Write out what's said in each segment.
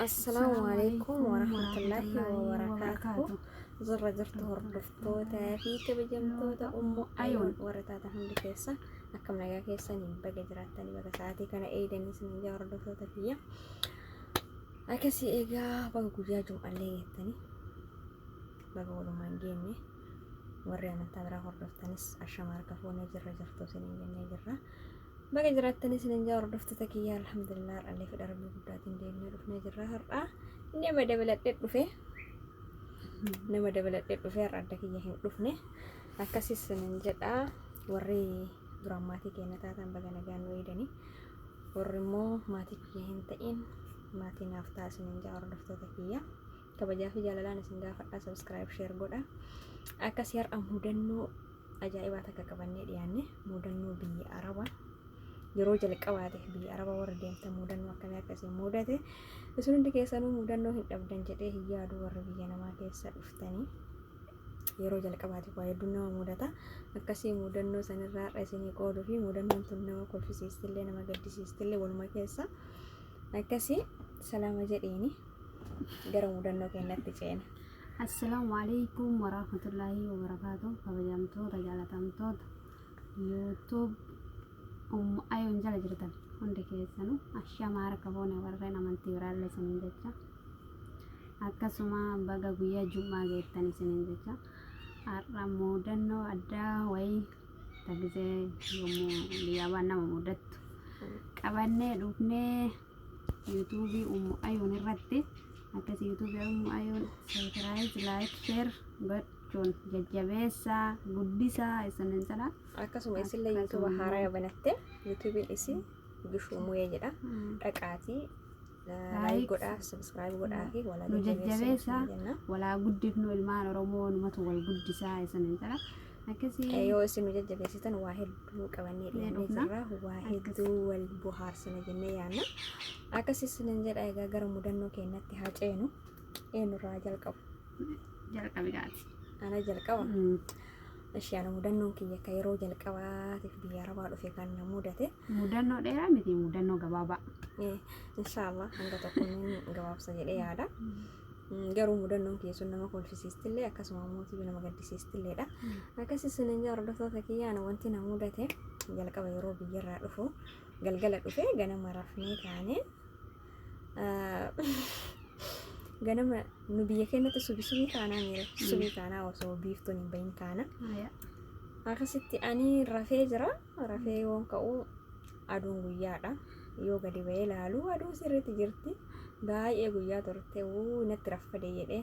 Assalamualaikum warahmatullahi wabarakatuh. Zurra jirtu hordoftoota fi kabajamtoota Ummu Ayoon warra taatan hundi keessa akkam nagaa keessanii baga jiraatanii baga sa'aatii kana eegdanii isin ijaa hordoftoota biyya akkasii eegaa baga guyyaa jum'allee geettanii baga walumaan geenne warri amantaa biraa hordoftanis ashama harka foonee jirra jirtu isin jennee jirra. Baga jiraatanii isin ijaa hordoftoota kiyya alhamdulillah allee fedha rabbii guddaatiin deemnee dhufnee jirra har'a nama dabaladhee dhufee har'a adda kiyya hin dhufne akkasii isin jedha warri duraan maatii keenya taatan baga nagaan nu eegdanii warri immoo maatii kiyya hin ta'in maatii naaf ta'a isin ijaa hordoftoota kiyya kabajaa fi jaalalaan isin gaafadhaa subscribe share godha akkasii har'a mudannoo ajaa'ibaa takka qabannee dhiyaanne mudannoo biyya Arabaa yeroo jalqabaate biyya Arabaa warra deemtan mudannoo akkamii akkasii mudate isin hundi keessanuu mudannoo hin dhabdan jedhee hin yaadu warra biyya namaa keessa dhuftanii yeroo jalqabaate waa hedduun nama mudata akkasii mudannoo sanirraa har'a isinii qooduu fi mudannoon tun nama kolfisiistillee nama gaddisiistillee waluma keessa akkasii salaama jedheeni gara mudannoo keenyatti ceena. Assalamualaikum warahmatullahi wabarakatuh. Kabajamtoota jaalatamtoota YouTube Ummu Ayoon jala jirtan hundi keessanuu ashama harka foonee warreen amantii biraallee isiniin jecha akkasuma baga guyyaa jum'aa geettan isiniin jecha har'a mudannoo addaa wayii tagisee yommuu biyyaabaan nama mudattu qabannee dhufnee yuutuubii Ummu Ayoon irratti akkasii yuutuubii Ummu Ayoon subscribe like share gochuun jajjabeessaa guddisaa isiniin jedha. Akkasuma isillee yuutuuba haaraa banatte yuutuubiin isi Gishuumuyee jedha dhaqaatii like godhaa subscribe godhaa fi walaa jajjabeessaa walaa guddifnu ilmaan Oromoo numatu wal guddisaa isiniin jedha. Akkasii yoo isin nu jajjabeessitan waa hedduu qabannee dhiyaannee jirra waa hedduu wal bohaarsina jennee yaadna akkasii isiniin jedha. Egaa gara mudannoo keenyatti haa ceenu eenyurraa jalqabi gaati ana jalqaba Ashiyaana mudannoon kiyya akka yeroo jalqabaatiif biyya Arabaa dhufe kan na mudate mudannoo dheeraa miti mudannoo gabaabaa inshallah hanga tokkoon gabaabsa jedhee yaada. Garuu mudannoon kiyya sun nama kolfisiistillee akkasuma mootii nama gaddisiistilleedha. Akkasii isiniin jaa hordoftoota kiyyaan wanti na mudate jalqaba yeroo biyyarraa dhufu galgala dhufe ganama rafnee kaanee ganama nu biyya keenyatti subii kaanaa miira subii kaanaa osoo biiftuun hin bahin kaana akkasitti ani rafee jira rafee yoon ka'u aduun guyyaadha yoo gadi ba'ee ilaalu aduun sirriitti jirti baay'ee guyyaa turte natti raffade jedhee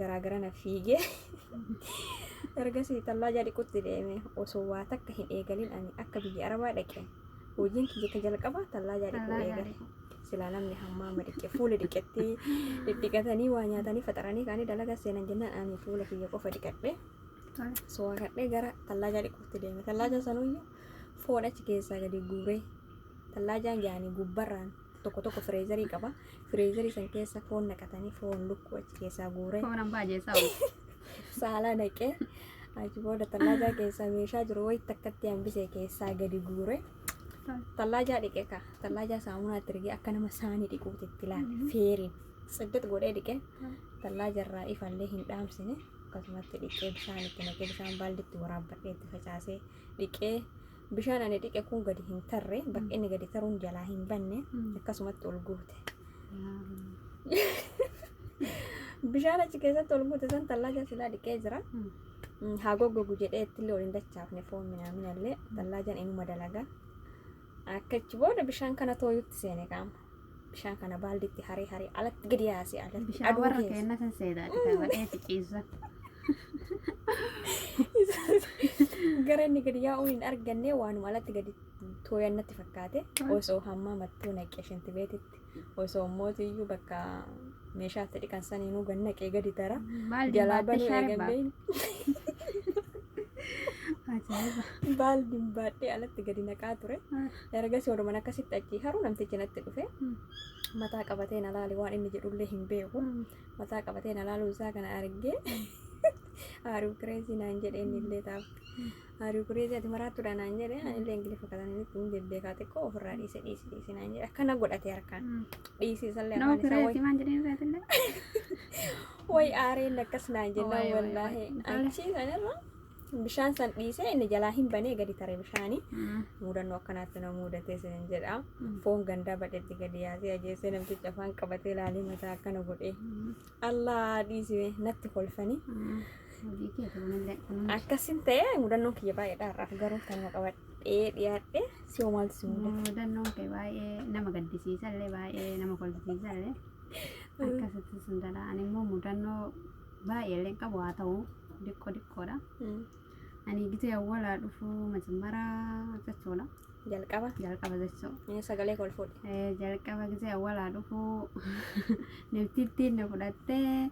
garaagara na fiigee ergasii tallaa dhiqutti deeme osoo waa takka hin eegalin ani akka biyya Arabaa dhaqe hojiin kiyya jalqaba tallaa dhiquu eegale. Sila namni hammaama dhiqe fuula dhiqetti dhiqatanii waa nyaatanii faxaranii kaanii dalagaa seenan jennaan ani fuula kiyya qofa dhiqadhe soowakadhee gara tallaajaa dhiquutti deeme. Tallaajaa sanuyyuu foon achi keessaa gadi guuree tallaajaan jaanii gubbarraan tokko fireezarii qaba fireezarii san keessa foon naqatanii foon lukkuu achi keessaa guuree foon hambaa jeessaa saalaa naqee achi booda tallaajaa keessaa meeshaa jiru wayii takkatti hambisee keessaa gadi guuree tallaajaa dhiqe ka tallaajaa saamunaatti rigee akka nama saanii dhiquutti itti laale feeriin siddat godhee dhiqe tallaajarraa ifallee hin dhaamsine akkasumatti dhiqee bishaan itti naqee bishaan baalditti waraabbadhee itti facaasee dhiqee bishaan ani dhiqe kun gadi hin tarre bakka inni gadi taruun jalaa hin banne akkasumatti ol guute bishaan achi keessatti ol guute san tallaajaa silaa dhiqee jira haa goggogu jedhee ittillee ol hin dachaafne foon minaaminallee tallaajaan inuma dalagaa. Akkachi booda bishaan kana tooyutti seene qaama bishaan kana baalditti haree alatti gadi yaasee alatti bishaan warra keenya san seedaadha ta'ee ciisa gara inni gadi yaa'uu hin arganne waanuma alatti gadi tooyannatti fakkaate osoo hamma mattuu naqee shintibeetitti osoo mootiyyuu bakka meeshaatti dhiqan saniinuu gannaqee gadi tara jalaa banuu eegameen baaldiin baadhee alatti gadi naqaa ture ergasii oduman akkasitti achi haruu namtichi natti dhufe mataa qabatee na laale waan inni jedhullee hin beeku mataa qabatee na laaluu isaa kana argee Aru crazy naan jedhe inni illee taaf. Aru crazy ati maraattuudha naan jedhe ani illee ingiliffa katanitti hin bebbeekaate koo ofirraa dhiise naan jedhe akkana godhate harkaan. Dhiisisallee Nama afaan isaa kireetii maan jedheen irraatille. way aareen akkas naan jennaan wallaahi. Achi sanirra bishaan san dhiise inni jalaa hin banee gadi tare bishaanii. Mudannoo akkanaatti nama mudatee sin jedha. Foon gandaa badhetti gadi yaasee ajeessee namtichi afaan qabatee ilaalee mataa akkana godhee. Allah dhiisime natti kolfanii. Akkasin ta'e mudannoon kiyya baay'eedha har'aaf garuu kanuma qabadhee dhiyaadhee si maaltu si mudate. Mudannoon kee baay'ee nama gaddisiisallee baay'ee nama kolfisiisallee akkasitti sun dhala. Ani immoo mudannoo baay'eellee qabu haa ta'u diqqoodha. Ani gita awwaalaa dhufuu majammaraa jechuudha. Jalqaba jechuudha. Sagalee kolfuudha. Jalqaba gita awwaalaa dhufuu neftittiin na fudhattee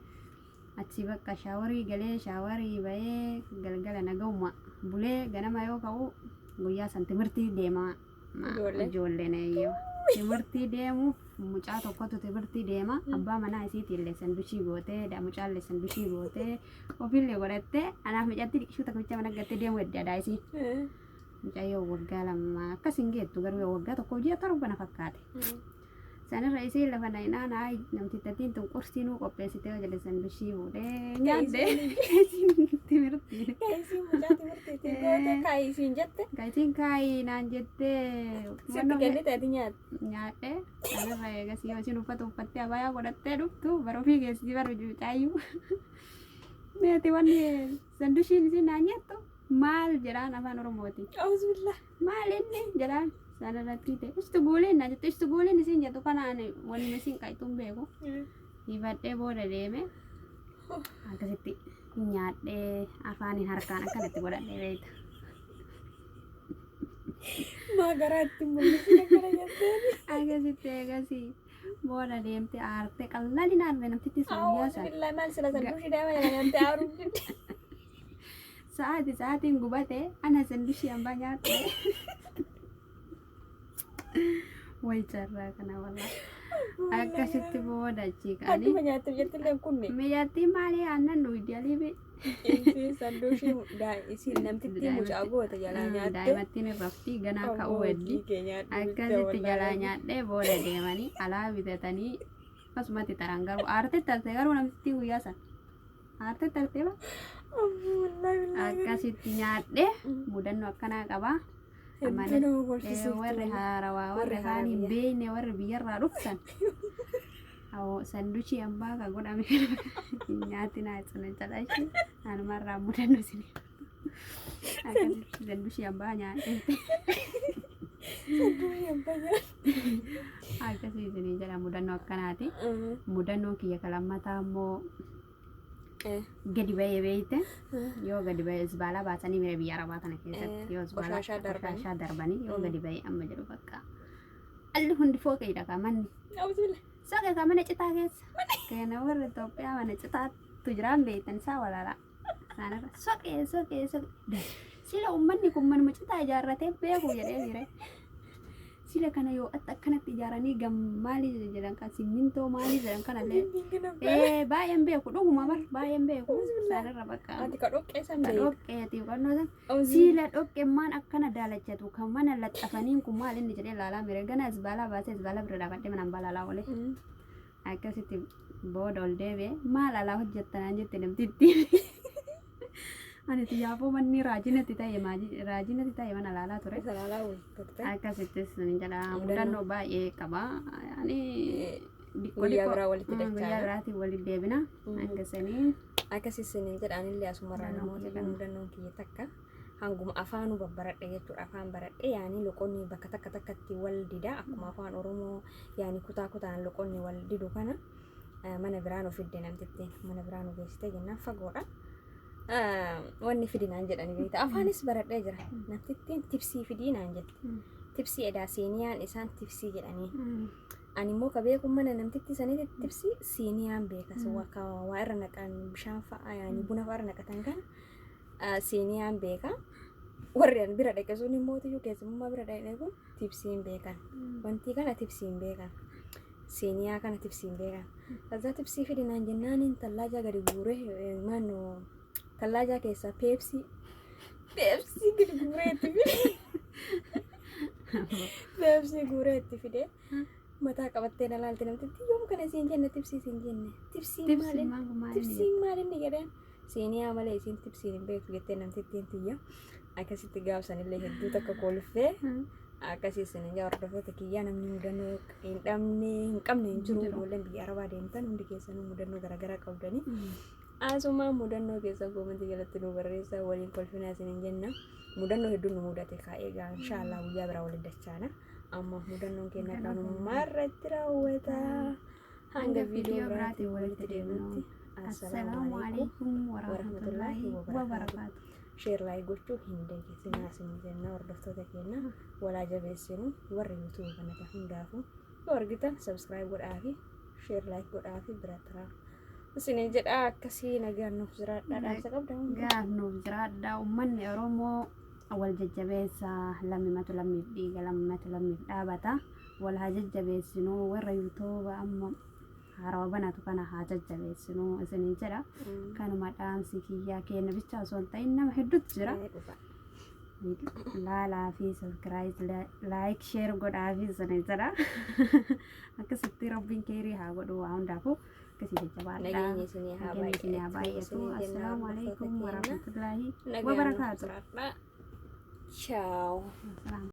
achi bakka shaawarii galee shaawarii bahee galgala nagahuma bulee ganama yoo ka'u guyyaa san timirtii deema ijoolleen eeyyoo. Timirtii deemuuf mucaa tokkotu timirtii deema abbaa manaa isiitii illee sanduushii gootee mucaan illee sanduushii gootee ofiillee godhattee anaaf micaatti dhiqishuu takka bicha mana gattee deemu eddaadhaa isii. Mucayyoo waggaa lama akkas hin geettu garuu waggaa tokko ji'a torba na fakkaate. Sanarra isiin lafa naannaa namtittiin tun qursii nuu qopheessitee jedhe sanduushii fuudhee nyaatte timirtii. Kaayisiin mucaa timirtii gootee kaayisiin jette. Kaayisiin kaayii naan jettee. Sitti kennite ati nyaatte. Nyaadhe sanarra eegas yoo isin uffattee abaayaa godhattee dhuftu bara ofii keessi bara mucaayyuu. Meeti wanni sanduushiin isin naan nyattu maal jedhaan afaan Oromooti. Auzubillah. Maal inni jedhaan. Sanarratti ta'e istuguuleen na jette istuguuleen isin jettu kanaan wanni isin qaaytuun beeku. Hifadhee booda deeme akkasitti nyaadhee afaaniin harkaan akkanatti godhadhee beekta. Maagaraatti mul'isee akkana jetteeni. Akkasitti eegasii booda deemte aartee qallalin aartee namtitti guyyaa sana. Auzubillah maal sila sanduushii deema nyaatee aaruun. Sa'aatiin gubatee ana sanduushii hambaa nyaatte. Way carraa kana walaa akkasitti booda chiqanii adduma nyaatteef jettillee kunne miyyattii maalii aannan dhugdi aliibi sanduushii isin namtittii mucaa goota jalaa nyaatte daa'imattiin raftii ganaa ka'uu weddi akkasitti jalaa nyaadhee booda deemanii alaa bitatanii akkasumatti taran garuu aartee tarte garuu namtittii guyyaa san aartee tartee akkasitti nyaadhee mudannoo akkanaa qabaa. Warri haarawaa warri kaan hin beekne warri biyyarraa dhuftan sanduushii hambaa kan godhame nyaatti naa cina calaashi anumarraa mudannoo isin sanduushii hambaa nyaadhe akkasii isinii jedha mudannoo akkanaati. Mudannoo kiyya kalammataa immoo gadi bahee beeyte yoo gadi bahee isbaalaa baasanii mira biyya arabaa kana keessatti yoo isbaalaa darbanii yoo gadi bahee amma jedhu bakka alli hundi fooqeedha kaa manni soqee kaa mana citaa keessa kana warri Itoophiyaa mana citaatu jiraan beektan isaa walaalaa isaanirra soqee sila uummanni kun manuma citaa ijaarratee beeku jedhee jire sila kana yoo akkanatti ijaaranii maali jedhan kan simmintoo maali jedhan kanallee baay'een beeku dhuguma bar baay'een beeku isaanirra bakka ati ka dhoqqee san beeku dhoqqeeti hubannoo san sila dhoqqeemmaan akkana daalachatu kan mana laxxafaniin kun maal inni jedhee ilaalaa mire gana isbaalaa baasee isbaalaa bira dhaabadhee manaan balaalaa oole akkasitti booda ol deebi'ee maal alaa hojjettanaan jette namtittiin. Ani tiyaafuu manni raajinatti ta'e mana laalaa ture. Akkasitti sun jedha mudannoo baay'ee qaba. Guyyaa biraa walitti dachaa. Guyyaa biraatiin walitti deebina. Hangasanii. Akkasii sun jedhaanillee asumarraa namoota kan mudannoon kiyya takka hanguma afaanuu babbaradhe jechuudha. Afaan baradhe yaani loqonni bakka takkatti wal dida akkuma afaan Oromoo yaani kutaan loqonni wal didu kana mana biraan ofidde namtittiin mana biraan ogeessitee jennaan fagoodha. Wanni fidinaan jedhani beekta afaanis baradhee jira namtittiin tipsii fidinaan jette tipsii edaa siiniyaan isaan tipsii jedhanii ani immoo ka beeku mana namtitti sanitti tipsii siiniyaan beekas waa irra naqan bishaan fa'a yaani buna fa'a irra naqatan kana siiniyaan beeka warri an bira dhaqe sun immoo tiyyuu keessummaa bira dhaqe kun tipsiin beekan wanti kana tipsiin beekan siiniyaa kana tipsiin beekan kaza tipsii fidinaan jennaan intallaa jaa gadi guure maannoo Tallaajaa keessaa peepsii gurgureetti fide. Peepsii guureetti fide. Mataa qabattee na laalte namtitti yoom kana siin jenne tipsii siin jenne. Tipsiin maalin jedheen. Siiniyaa malee isiin tipsiin hin beektu jettee namtittiin tiyya. Akkasitti gaafsanillee hedduu takka kolfee. Akkasii isin hordoftoota kiyyaa namni mudannoo hin qabne hin jiru. Ijoolleen biyya Arabaa deemtan hundi keessanuu mudannoo garaagaraa qabdanii. Asumaan mudannoo keessa koomentii jalatti nu barreessaa waliin kolfinaa isin hin jenna. Mudannoo hedduun nu mudate egaa inshaallah guyyaa biraa waliin dachaana. Amma mudannoon keenya kanummaa irratti raawwata. Hanga viidiyoo biraatiin walitti deebinutti. Assalaamu alaikum warahmatullahi wabarakatuh. Share like gochuu hin deegisinaa isin jenna hordoftoota keenya walaa jabeessinu warri YouTube kanatti hundaafuu yoo argitan subscribe godhaafi share like godhaafi bira taraa. Isin jedha akkasii nagaan nuuf jiraadhaa dhaamsa qabda. Gaaf nuuf jiraadhaa uummanni Oromoo wal jajjabeessa lammimatu lammiif dhiiga lammimatu lammiif dhaabata wal haa jajjabeessinu warra YouTube amma harawa banatu kana haa jajjabeessinu isin jedha kanuma dhaamsi kiyyaa keenya bicha osoo hin ta'in nama hedduutu jira. Laalaa fi subscribe like share godhaa fi isin jedha akkasitti rabbiin keerii haa godhu waa hundaafuu. Nageenyi isinii haa baay'atu. Assalaamu alaikum warahmatullahi wabarakatuh. Ciao.